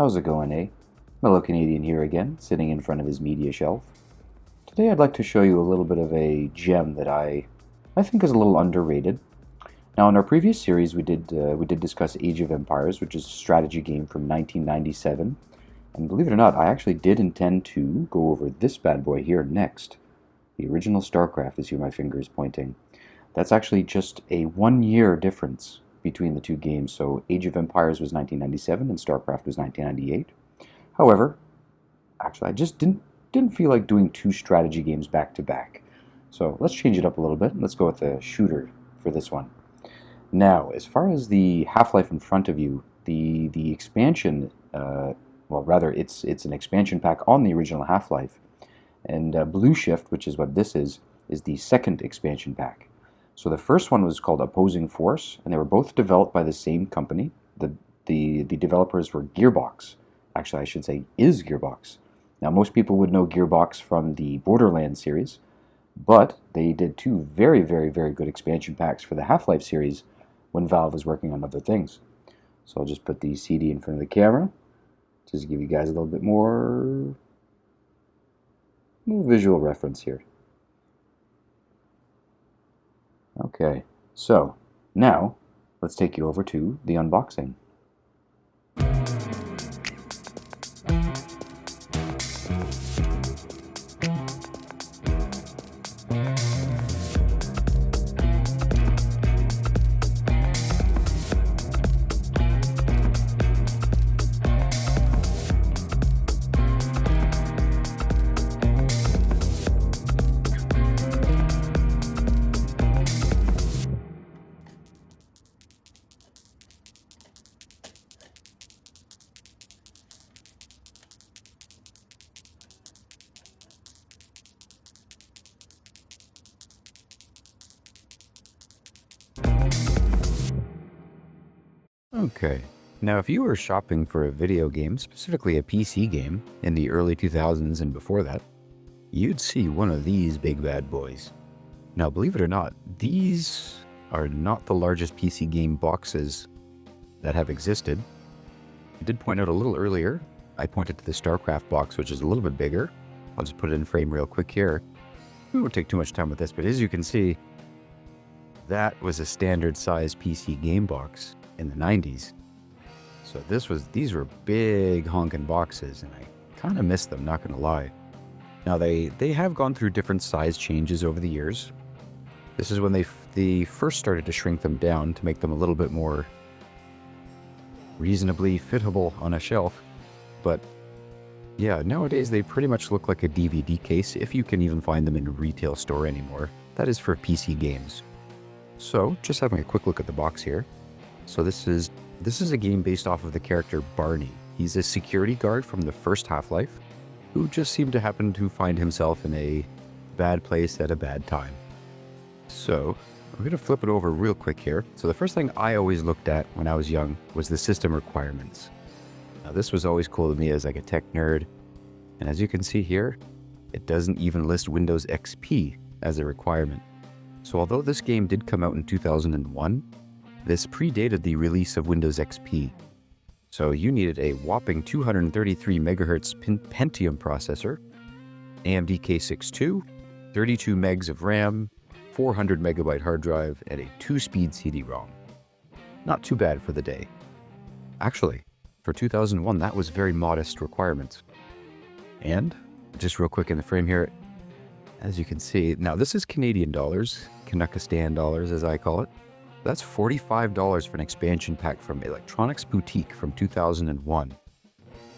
How's it going, eh? Mellow Canadian here again, sitting in front of his media shelf. Today I'd like to show you a little bit of a gem that I think is a little underrated. Now, in our previous series, we did discuss Age of Empires, which is a strategy game from 1997. And believe it or not, I actually did intend to go over this bad boy here next. The original StarCraft is here my finger is pointing. That's actually just a 1 year difference between the two games. So Age of Empires was 1997 and StarCraft was 1998. However, actually I just didn't feel like doing two strategy games back to back. So let's change it up a little bit. Let's go with the shooter for this one. Now, as far as the Half-Life in front of you, the expansion, well, rather it's an expansion pack on the original Half-Life. And Blue Shift, which is what this is the second expansion pack. So the first one was called Opposing Force, and they were both developed by the same company. The developers were Gearbox. Actually, I should say is Gearbox. Now, most people would know Gearbox from the Borderlands series, but they did two very, very, very good expansion packs for the Half-Life series when Valve was working on other things. So I'll just put the CD in front of the camera, just to give you guys a little bit more visual reference here. Okay, so now let's take you over to the unboxing. Okay, now if you were shopping for a video game, specifically a PC game, in the early 2000s and before that, you'd see one of these big bad boys. Now, believe it or not, these are not the largest PC game boxes that have existed. I did point out a little earlier, I pointed to the StarCraft box, which is a little bit bigger. I'll just put it in frame real quick here. We won't take too much time with this, but as you can see, that was a standard size PC game box in the 90s. So these were big honking boxes, and I kind of missed them, not gonna lie. Now they have gone through different size changes over the years. This is when they first started to shrink them down to make them a little bit more reasonably fittable on a shelf. But yeah, nowadays they pretty much look like a DVD case, if you can even find them in a retail store anymore. That is for PC games. So just having a quick look at the box here. So this is a game based off of the character Barney. He's a security guard from the first Half-Life who just seemed to happen to find himself in a bad place at a bad time. So I'm going to flip it over real quick here. So the first thing I always looked at when I was young was the system requirements. Now this was always cool to me as like a tech nerd. And as you can see here, it doesn't even list Windows XP as a requirement. So although this game did come out in 2001, this predated the release of Windows XP. So you needed a whopping 233 MHz Pentium processor, AMD K62, 32 megs of RAM, 400 megabyte hard drive, and a 2-speed CD-ROM. Not too bad for the day. Actually, for 2001, that was very modest requirements. And, just real quick in the frame here, as you can see, now this is Canadian dollars, Canuckistan dollars as I call it. That's $45 for an expansion pack from Electronics Boutique from 2001.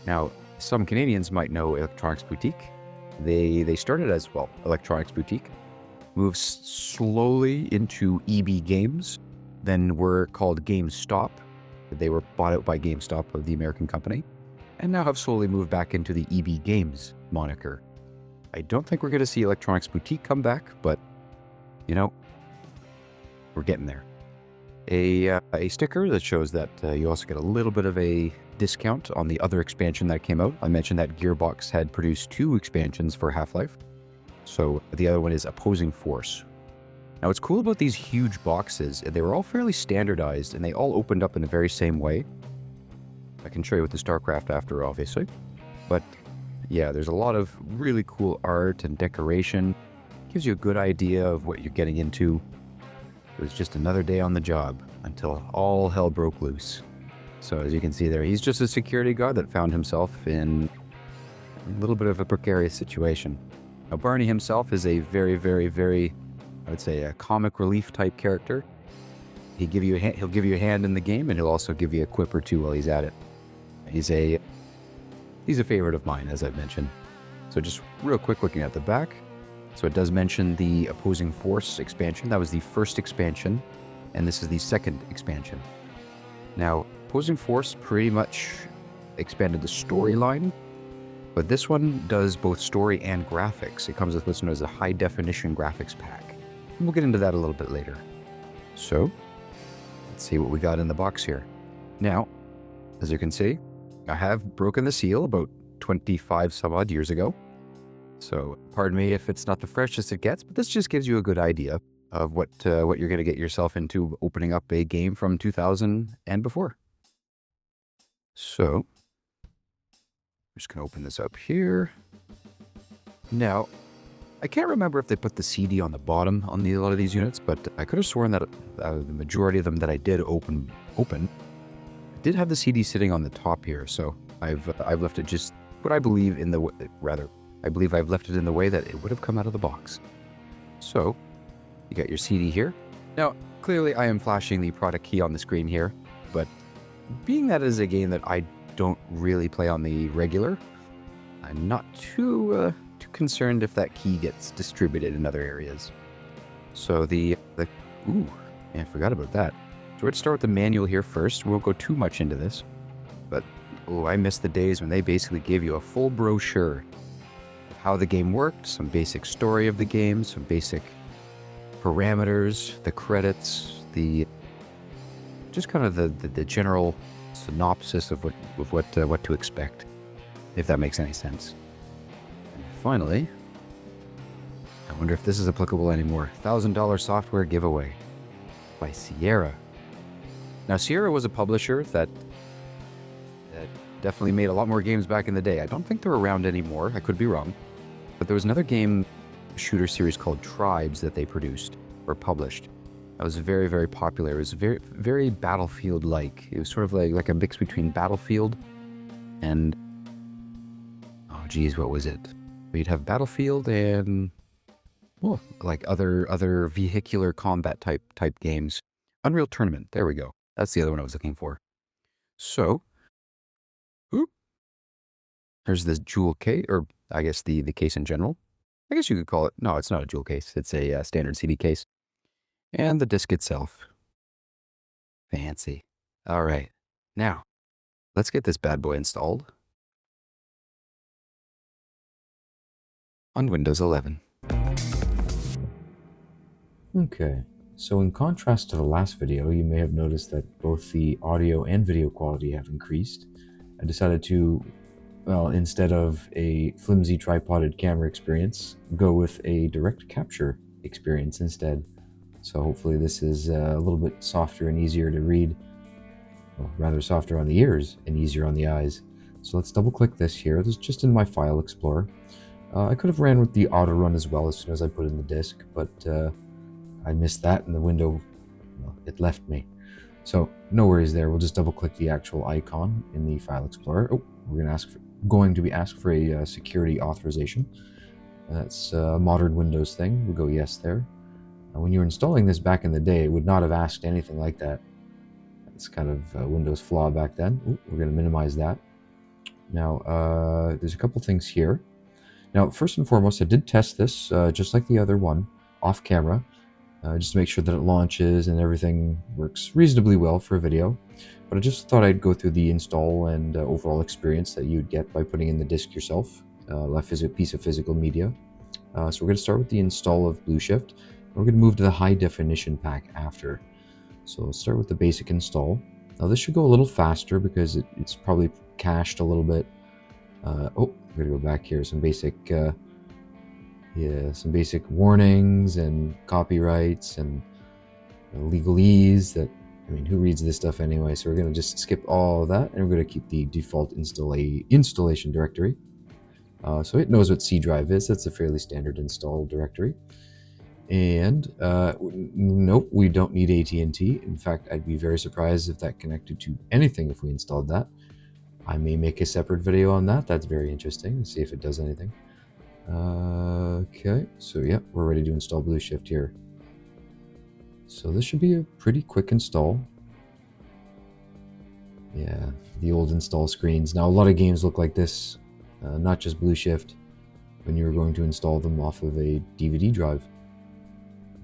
Now, some Canadians might know Electronics Boutique. They started as, well, Electronics Boutique, moved slowly into EB Games, then were called GameStop. They were bought out by GameStop of the American company, and now have slowly moved back into the EB Games moniker. I don't think we're going to see Electronics Boutique come back, but, you know, we're getting there. A sticker that shows that you also get a little bit of a discount on the other expansion that came out. I mentioned that Gearbox had produced 2 expansions for Half-Life. So the other one is Opposing Force. Now what's cool about these huge boxes, they were all fairly standardized and they all opened up in the very same way. I can show you with the StarCraft after, obviously. But yeah, there's a lot of really cool art and decoration. Gives you a good idea of what you're getting into. It was just another day on the job until all hell broke loose. So as you can see there, he's just a security guard that found himself in a little bit of a precarious situation. Now, Barney himself is a very, very, very, I would say, a comic relief type character. He'll give you a hand in the game, and he'll also give you a quip or two while he's at it. He's a favorite of mine, as I've mentioned. So just real quick looking at the back. So it does mention the Opposing Force expansion. That was the first expansion, and this is the second expansion. Now, Opposing Force pretty much expanded the storyline, but this one does both story and graphics. It comes with what's known as a high-definition graphics pack. And we'll get into that a little bit later. So, let's see what we got in the box here. Now, as you can see, I have broken the seal about 25 some odd years ago. So, pardon me if it's not the freshest it gets, but this just gives you a good idea of what you're going to get yourself into opening up a game from 2000 and before. So, I'm just going to open this up here. Now, I can't remember if they put the CD on the bottom on a lot of these units, but I could have sworn that the majority of them that I did open did have the CD sitting on the top here. So I've left it just what I believe in the I believe I've left it in the way that it would have come out of the box. So you got your CD here. Now, clearly I am flashing the product key on the screen here, but being that it is a game that I don't really play on the regular, I'm not too concerned if that key gets distributed in other areas. So ooh, I forgot about that. So let's start with the manual here first. We won't go too much into this, but I miss the days when they basically gave you a full brochure of how the game worked, some basic story of the game, some basic parameters, the credits, just kind of the general synopsis of what to expect, if that makes any sense. And finally, I wonder if this is applicable anymore. $1,000 software giveaway by Sierra. Now, Sierra was a publisher that definitely made a lot more games back in the day. I don't think they're around anymore. I could be wrong. But there was another game shooter series called Tribes that they produced or published. That was very, very popular. It was very, very Battlefield-like. It was sort of like a mix between Battlefield and... oh, geez, what was it? You'd have Battlefield and... well, like other vehicular combat type games. Unreal Tournament. There we go. That's the other one I was looking for. So, there's this jewel case, or I guess the case in general. I guess you could call it... no, it's not a jewel case. It's a standard CD case. And the disc itself. Fancy. All right. Now, let's get this bad boy installed on Windows 11. Okay, so in contrast to the last video, you may have noticed that both the audio and video quality have increased. I decided to, well, instead of a flimsy tripoded camera experience, go with a direct capture experience instead. So hopefully this is a little bit softer and easier to read. Well, rather softer on the ears and easier on the eyes. So let's double click this here. This is just in my file explorer. I could have ran with the auto run as well as soon as I put in the disk, but I missed that and the window, well, it left me. So no worries there. We'll just double click the actual icon in the file explorer. Oh, we're going to be asked for a security authorization. That's a modern Windows thing. We'll go yes there. When you were installing this back in the day, it would not have asked anything like that. It's kind of a Windows flaw back then. Ooh, we're going to minimize that. Now, there's a couple things here. Now, first and foremost, I did test this, just like the other one, off camera, just to make sure that it launches and everything works reasonably well for a video. But I just thought I'd go through the install and overall experience that you'd get by putting in the disk yourself, a piece of physical media. So we're going to start with the install of BlueShift. We're going to move to the high definition pack after. So let's start with the basic install. Now this should go a little faster because it's probably cached a little bit. Oh, we're going to go back here. Some basic warnings and copyrights and legalese that I mean, who reads this stuff anyway? So we're going to just skip all of that, and we're going to keep the default installation directory. So it knows what C drive is. That's a fairly standard install directory. And nope, we don't need AT&T. In fact, I'd be very surprised if that connected to anything if we installed that. I may make a separate video on that. That's very interesting. See if it does anything. Okay, so yeah, we're ready to install Blue Shift here. So this should be a pretty quick install. Yeah, the old install screens. Now a lot of games look like this, not just Blue Shift, when you're going to install them off of a DVD drive.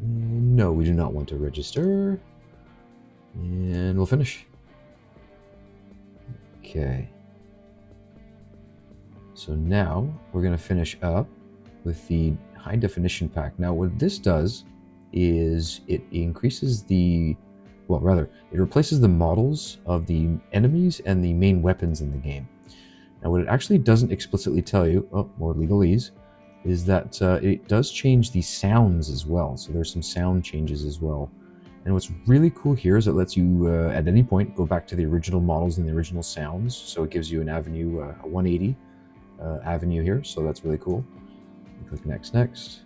No, we do not want to register. And we'll finish. Okay. So now we're going to finish up with the high definition pack. Now what this does is it increases the, well, rather, it replaces the models of the enemies and the main weapons in the game. Now what it actually doesn't explicitly tell you, oh, more legalese, is that it does change the sounds as well. So there's some sound changes as well. And what's really cool here is it lets you, at any point, go back to the original models and the original sounds. So it gives you an avenue, a 180 avenue here. So that's really cool. Click next.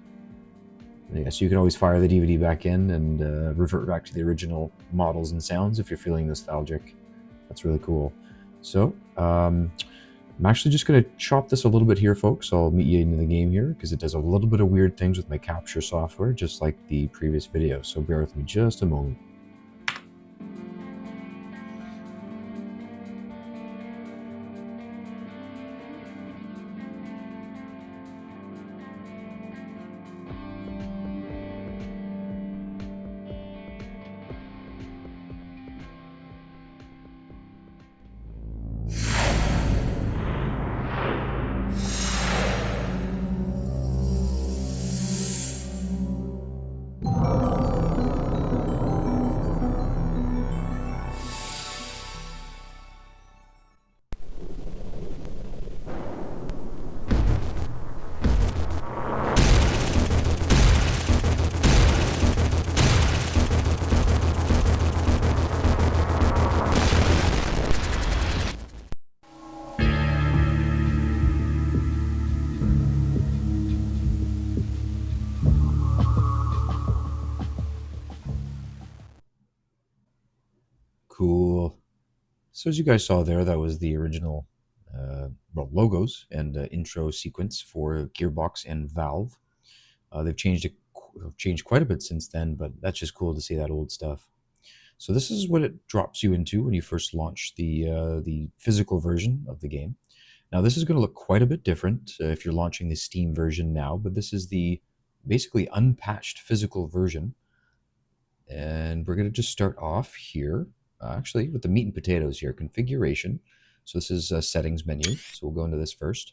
Yeah, so you can always fire the DVD back in and revert back to the original models and sounds if you're feeling nostalgic. That's really cool. So I'm actually just going to chop this a little bit here, folks. I'll meet you into the game here because it does a little bit of weird things with my capture software, just like the previous video. So bear with me just a moment. Cool. So as you guys saw there, that was the original logos and intro sequence for Gearbox and Valve. They've changed quite a bit since then, but that's just cool to see that old stuff. So this is what it drops you into when you first launch the physical version of the game. Now this is going to look quite a bit different if you're launching the Steam version now, but this is the basically unpatched physical version. And we're going to just start off here, actually with the meat and potatoes here, configuration. So this is a settings menu. So we'll go into this first.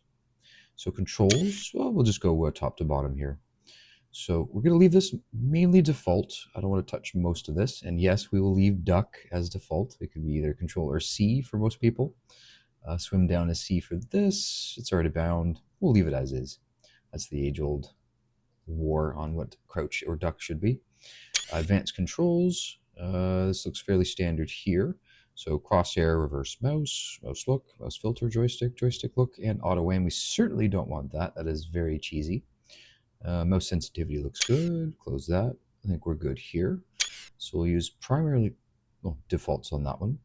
So controls, well, we'll just go top to bottom here. So we're going to leave this mainly default. I don't want to touch most of this. And yes, we will leave duck as default. It could be either control or C for most people. Swim down is C for this. It's already bound. We'll leave it as is. That's the age-old war on what crouch or duck should be. Advanced controls. This looks fairly standard here. So crosshair, reverse mouse, mouse look, mouse filter, joystick, joystick look, and auto aim. We certainly don't want that. That is very cheesy. Mouse sensitivity looks good. Close that. I think we're good here. So we'll use primarily defaults on that one.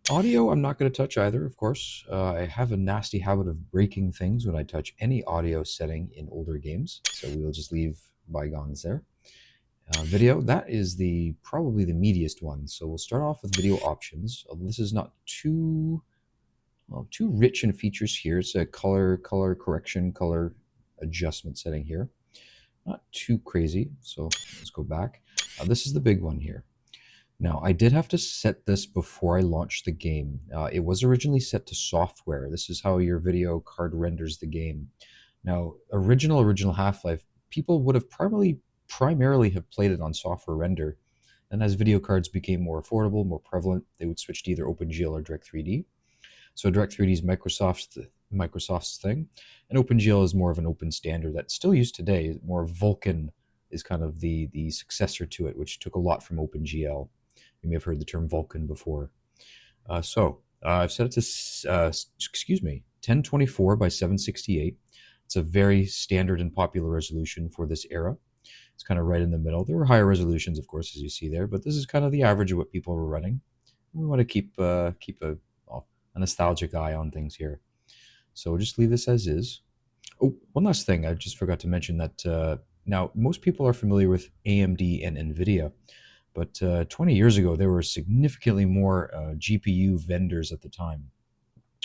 Audio, I'm not going to touch either, of course. I have a nasty habit of breaking things when I touch any audio setting in older games, so we'll just leave bygones there. Video, that is probably the meatiest one. So we'll start off with video options. This is not too rich in features here. It's a color correction, color adjustment setting here. Not too crazy. So let's go back. This is the big one here. Now, I did have to set this before I launched the game. It was originally set to software. This is how your video card renders the game. Now, original Half-Life, people would have primarily have played it on software render. And as video cards became more affordable, more prevalent, they would switch to either OpenGL or Direct3D. So Direct3D is Microsoft's thing, and OpenGL is more of an open standard that's still used today. More Vulkan is kind of the successor to it, which took a lot from OpenGL. You may have heard the term Vulkan before. I've set it to, 1024 by 768. It's a very standard and popular resolution for this era. It's kind of right in the middle. There were higher resolutions, of course, as you see there, but this is kind of the average of what people were running. We want to keep a nostalgic eye on things here. So we'll just leave this as is. Oh, one last thing. I just forgot to mention that now most people are familiar with AMD and NVIDIA, but 20 years ago, there were significantly more GPU vendors at the time.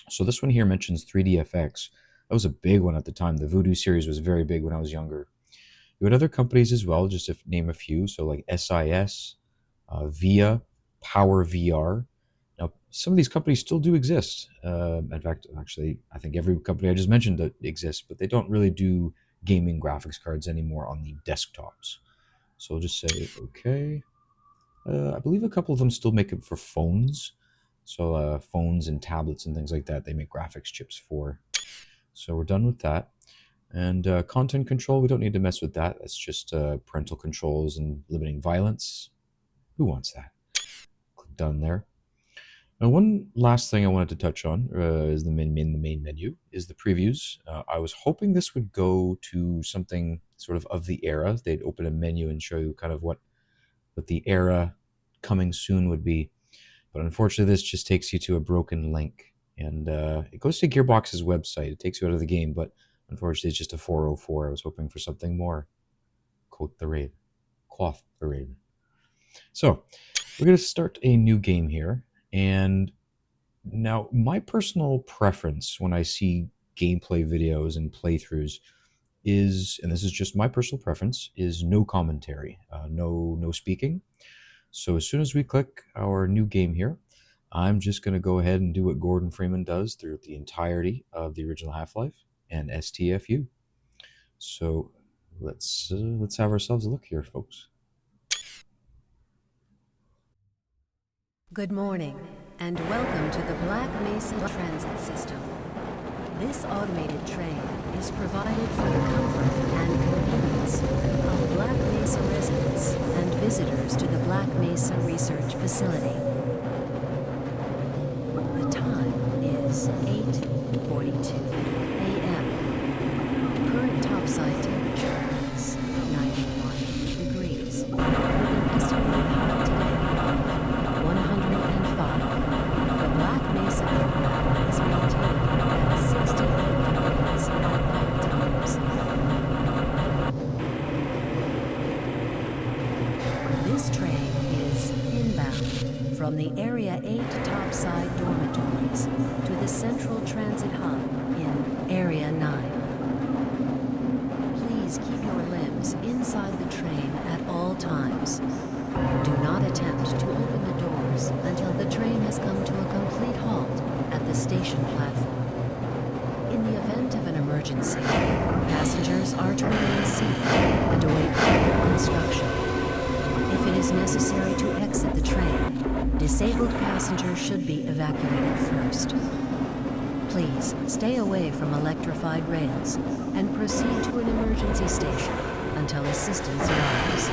So this one here mentions 3DFX. That was a big one at the time. The Voodoo series was very big when I was younger. You had other companies as well, just to name a few. So like SIS, VIA, Power VR. Now, some of these companies still do exist. In fact, actually, I think every company I just mentioned exists, but they don't really do gaming graphics cards anymore on the desktops. So we'll just say, okay. I believe a couple of them still make it for phones. So phones and tablets and things like that, they make graphics chips for. So we're done with that. And content control, we don't need to mess with that. That's just parental controls and limiting violence. Who wants that? Click done there. Now, one last thing I wanted to touch on is the main menu, is the previews. I was hoping this would go to something sort of the era. They'd open a menu and show you kind of what the era coming soon would be. But unfortunately, this just takes you to a broken link. And it goes to Gearbox's website. It takes you out of the game, but unfortunately, it's just a 404. I was hoping for something more. Quoth the raven. So, we're going to start a new game here. And now, my personal preference when I see gameplay videos and playthroughs is, and this is just my personal preference, is no commentary, no speaking. So as soon as we click our new game here, I'm just going to go ahead and do what Gordon Freeman does through the entirety of the original Half-Life and STFU. So let's have ourselves a look here, folks. Good morning, and welcome to the Black Mesa Transit System. This automated train is provided for the comfort and convenience of Black Mesa residents and visitors to the Black Mesa Research Facility. The time is 8:42 a.m. Current topside temperature is 91 degrees. With an estimated high today, 105. The Black Mesa aircraft is maintained at 68 degrees at all times. This train is inbound from the Area 8 topside dormitories to the Central Transit Hub in Area 9. Please keep your limbs inside the train at all times. Do not attempt to open the doors until the train has come to a complete halt at the station platform. In the event of an emergency, passengers are to remain seated and await further instruction. If it is necessary to exit the train, disabled passengers should be evacuated first. Please stay away from electrified rails and proceed to an emergency station until assistance arrives.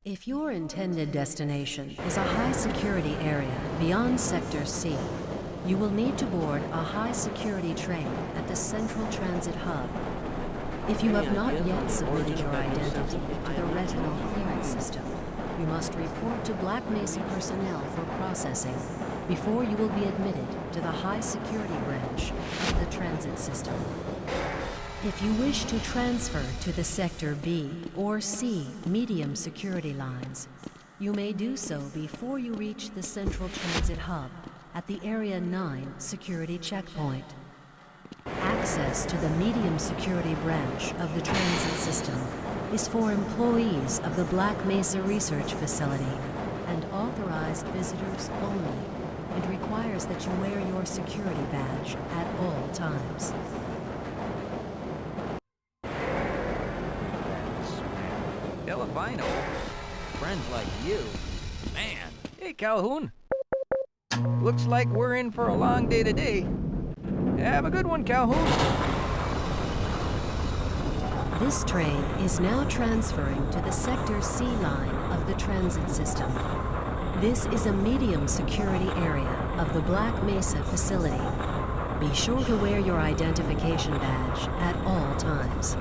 If your intended destination is a high-security area beyond Sector C, you will need to board a high-security train at the Central Transit Hub. If you have not yet submitted your identity to the retinal clearance system, you must report to Black Mesa personnel for processing before you will be admitted to the high-security branch of the transit system. If you wish to transfer to the Sector B or C medium security lines, you may do so before you reach the Central Transit Hub at the Area 9 security checkpoint. Access to the medium security branch of the transit system is for employees of the Black Mesa Research Facility and authorized visitors only, and requires that you wear your security badge at all times. Albino? Friends like you? Man. Hey, Calhoun. Looks like we're in for a long day today. Have a good one, Calhoun. This train is now transferring to the Sector C line of the transit system. This is a medium security area of the Black Mesa facility. Be sure to wear your identification badge at all times.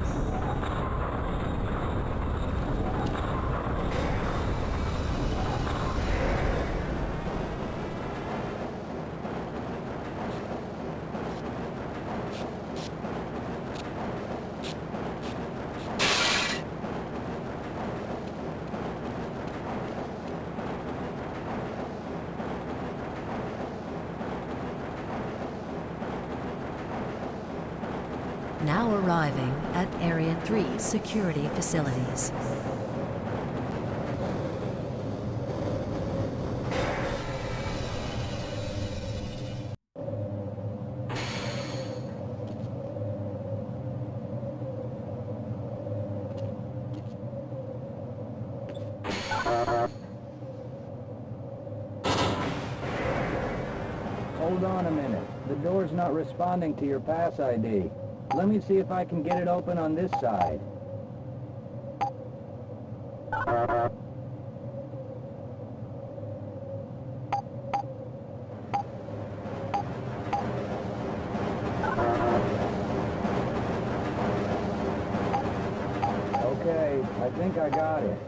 Now arriving at Area 3 security facilities. Hold on a minute. The door's not responding to your pass ID. Let me see if I can get it open on this side. Okay, I think I got it.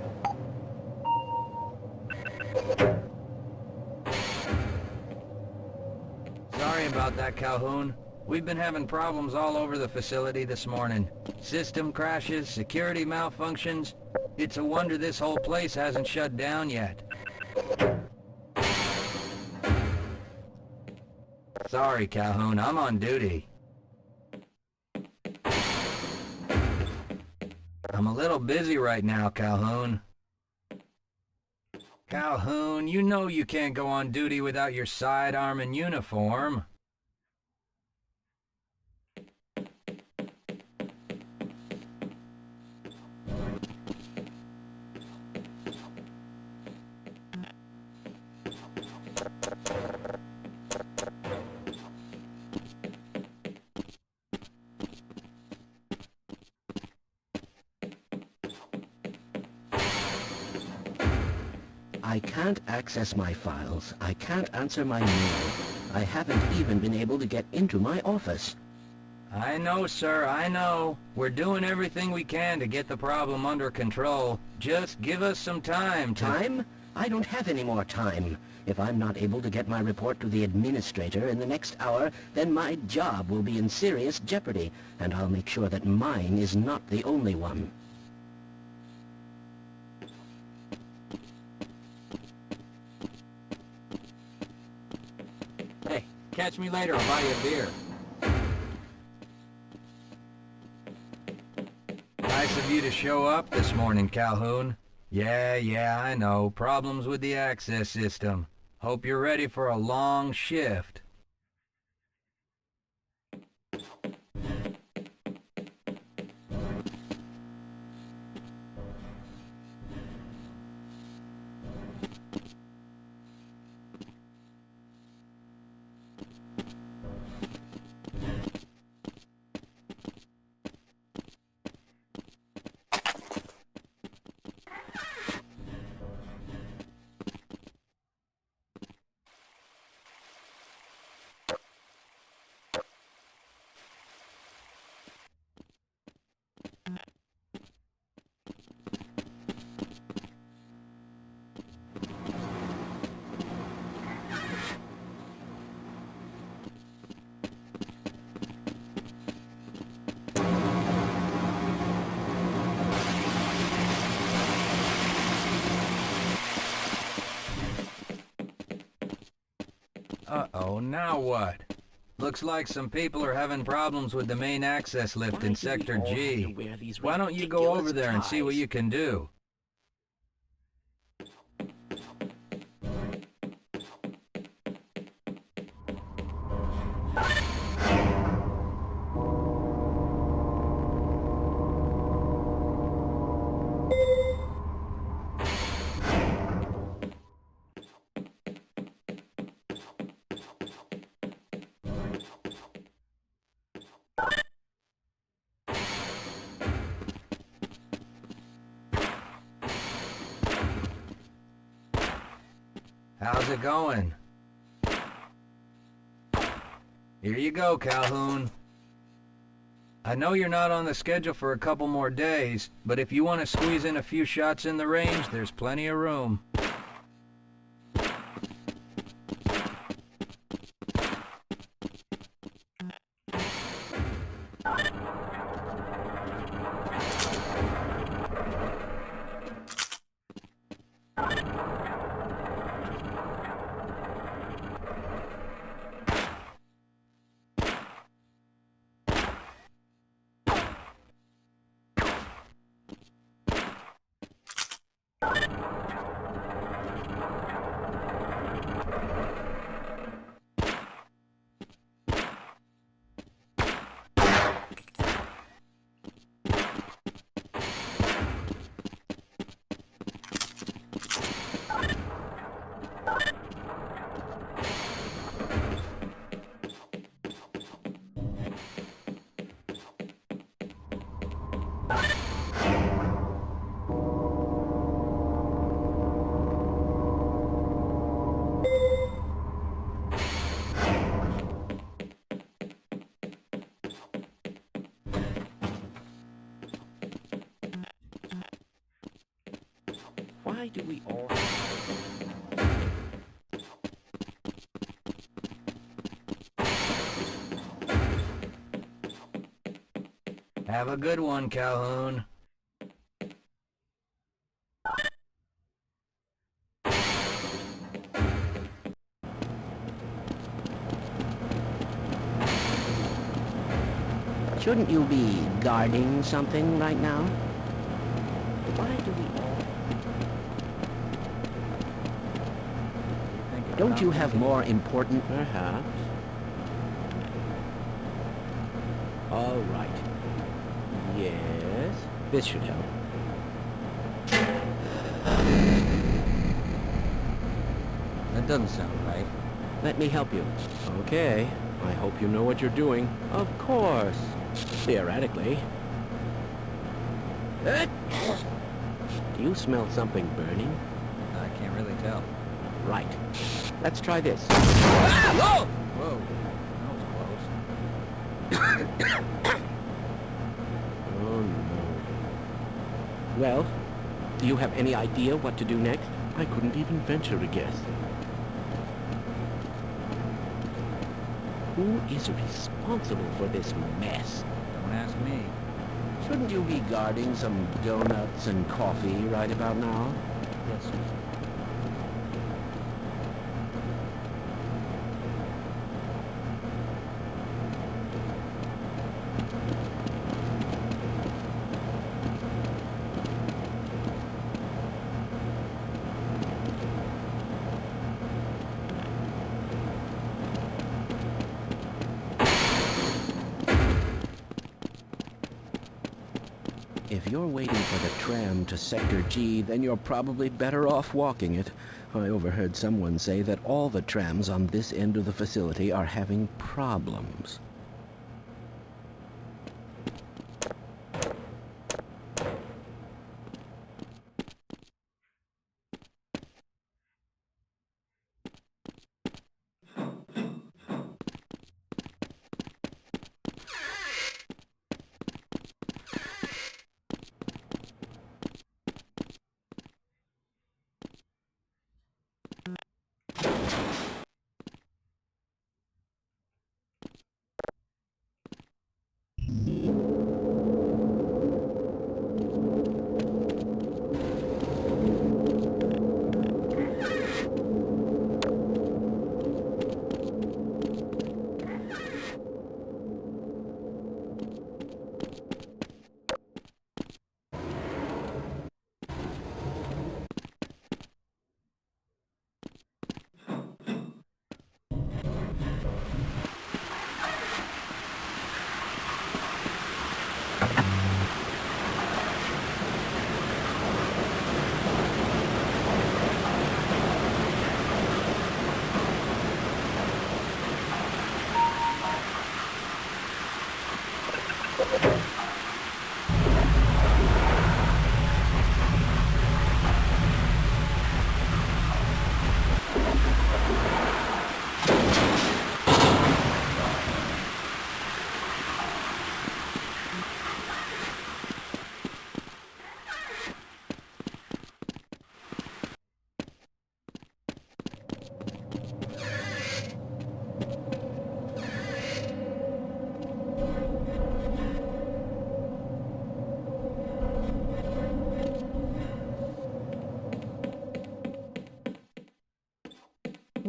Sorry about that, Calhoun. We've been having problems all over the facility this morning. System crashes, security malfunctions. It's a wonder this whole place hasn't shut down yet. Sorry, Calhoun, I'm on duty. I'm a little busy right now, Calhoun. Calhoun, you know you can't go on duty without your sidearm and uniform. I can't access my files. I can't answer my mail. I haven't even been able to get into my office. I know, sir, I know. We're doing everything we can to get the problem under control. Just give us some time to... Time? I don't have any more time. If I'm not able to get my report to the administrator in the next hour, then my job will be in serious jeopardy, and I'll make sure that mine is not the only one. Hey, catch me later, I'll buy you a beer. Nice of you to show up this morning, Calhoun. Yeah, I know. Problems with the access system. Hope you're ready for a long shift. Uh-oh, now what? Looks like some people are having problems with the main access lift in Sector G. Why don't you go over there and see what you can do? How's it going? Here you go, Calhoun. I know you're not on the schedule for a couple more days, but if you want to squeeze in a few shots in the range, there's plenty of room. Why do we all... Have a good one, Calhoun. Shouldn't you be guarding something right now? Why do we all... Don't you have more important... Perhaps. All right. Yes, this should help. That doesn't sound right. Let me help you. Okay. I hope you know what you're doing. Of course. Theoretically. Do you smell something burning? I can't really tell. Right. Let's try this. Ah! Whoa! Whoa. That was close. Oh, no. Well, do you have any idea what to do next? I couldn't even venture a guess. Who is responsible for this mess? Don't ask me. Shouldn't you be guarding some donuts and coffee right about now? Yes, sir. If you're waiting for the tram to Sector G, then you're probably better off walking it. I overheard someone say that all the trams on this end of the facility are having problems.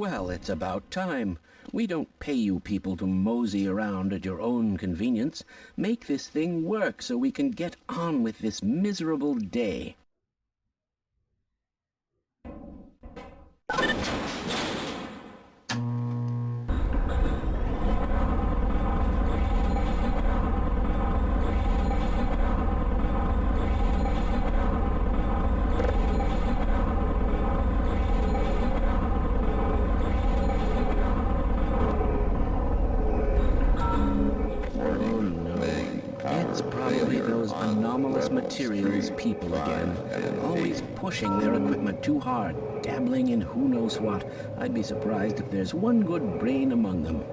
Well, it's about time. We don't pay you people to mosey around at your own convenience. Make this thing work so we can get on with this miserable day. Anomalous materials people again, always pushing their equipment too hard, dabbling in who knows what. I'd be surprised if there's one good brain among them.